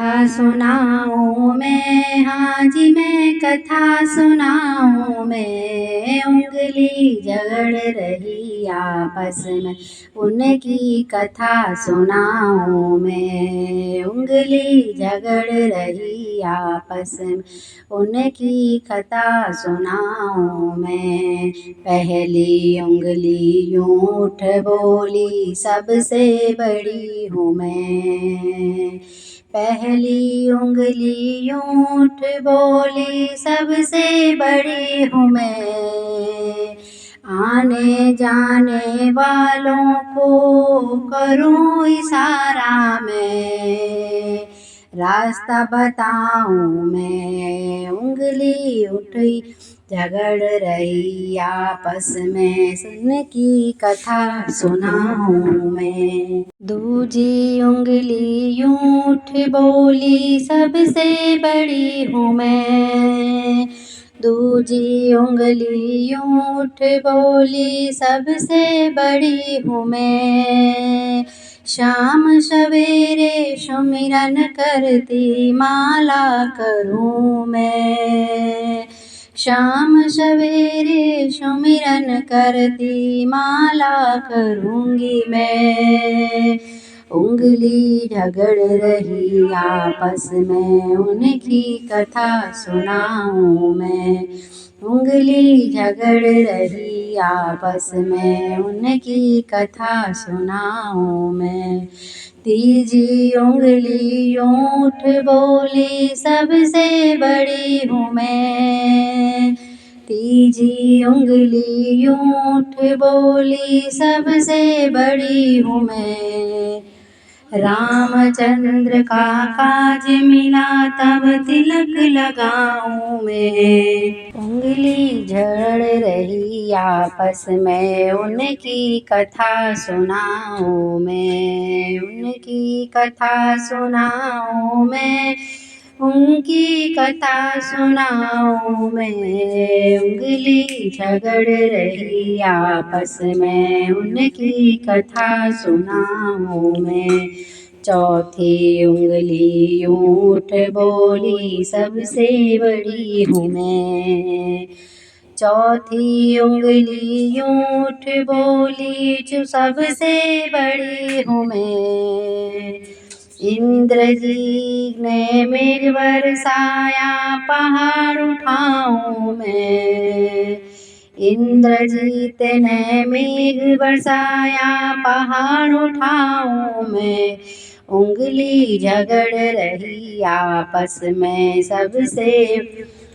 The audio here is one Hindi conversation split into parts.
कथा सुनाऊं मैं, हाँ जी मैं कथा सुनाऊं मैं। उंगली झगड़ रही आपस में, उनकी कथा सुनाऊं मैं। उंगली झगड़ रही आपस में, उनकी कथा सुनाऊं मैं। पहली उंगली यूं उठ बोली, सबसे बड़ी हूँ मैं। पहली उंगली यूं उठ बोली, सबसे बड़ी हूँ मैं। आने जाने वालों को करूं इशारा मैं, रास्ता बताऊं मैं। उंगली उठी झगड़ रही आपस में, उनकी कथा सुनाऊं मैं। दूजी उंगली यूं उठ बोली, सबसे बड़ी हूँ मैं। दूजी उंगली यूं उठ बोली, सबसे बड़ी हूँ मैं। शाम सवेरे सुमिरन करती माला करूं मैं। शाम सवेरे सुमिरन करती माला करूंगी मैं। उंगली झगड़ रही आपस में, उनकी कथा सुनाऊं मैं। उंगली झगड़ रही आपस में, उनकी कथा सुनाऊं मैं। तीजी उंगली यूं उठ बोली, सबसे बड़ी हूँ मैं। तीजी उंगली यूं उठ बोली, सबसे बड़ी हूँ मैं। रामचंद्र का काज मिला, तब तिलक लगाऊं मैं। उंगली झगड़ रही आपस में, उनकी कथा सुनाऊं मैं। उनकी कथा सुनाऊं मैं, उनकी कथा सुनाऊं मैं। उंगली झगड़ रही आपस में, उनकी कथा सुनाऊं मैं। चौथी उंगली यूं उठ बोली, सबसे बड़ी हूँ मैं। चौथी उंगली यूं उठ बोली, जो सबसे बड़ी हूँ मैं। इंद्र जी ने मेघ बरसाया, पहाड़ उठाऊं मैं। इंद्रजीत ने मेघ बरसाया, पहाड़ उठाऊं मैं। उंगली झगड़ रही आपस में, सबसे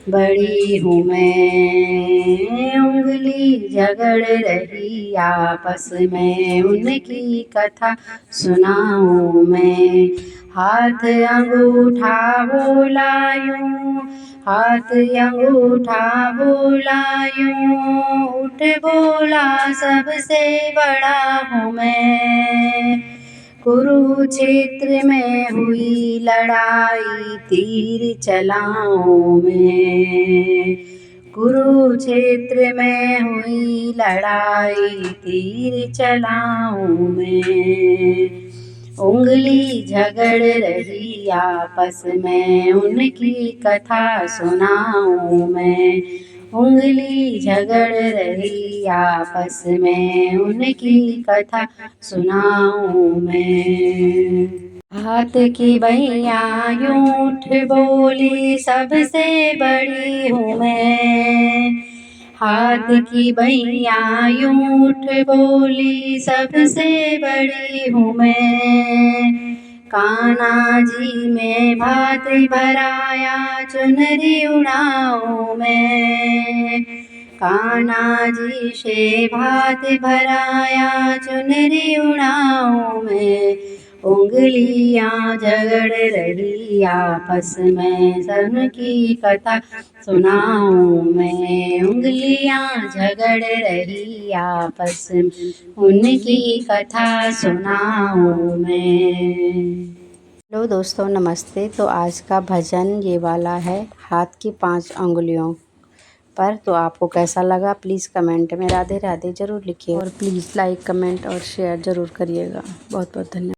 बड़ी हूँ मैं। उंगली झगड़ रही आपस में, उनकी कथा सुनाऊं मैं। हाथ अंगूठा बोला यूं, हाथ अंगूठा बोला यूं, उठ बोला सबसे बड़ा हूँ मैं। कुरुक्षेत्र में हुई लड़ाई, तीर चलाऊं मैं। कुरुक्षेत्र में हुई लड़ाई, तीर चलाऊं मैं। उंगली झगड़ रही आपस में, उनकी कथा सुनाऊं मैं। उंगली झगड़ रही आपस में, उनकी कथा सुनाऊं मैं। हाथ की बहिया यूं उठ बोली, सबसे बड़ी हूँ मैं। हाथ की बहिया यूं उठ बोली, सबसे बड़ी हूँ मैं। कान्हा जी में भात भराया, चुनरी उड़ाऊं मैं। कान्हा जी से भात भराया, चुनरी उड़ाऊं मैं। उंगलियां झगड़ रही आपस में, सबकी कथा सुनाऊं मैं। उंगलियां झगड़ रही आपस में, उनकी कथा सुनाऊं मैं। हेलो दोस्तों, नमस्ते। तो आज का भजन ये वाला है, हाथ की 5 अंगुलियों पर। तो आपको कैसा लगा प्लीज़ कमेंट में राधे राधे ज़रूर लिखिए, और प्लीज़ लाइक कमेंट और शेयर ज़रूर करिएगा। बहुत बहुत धन्यवाद।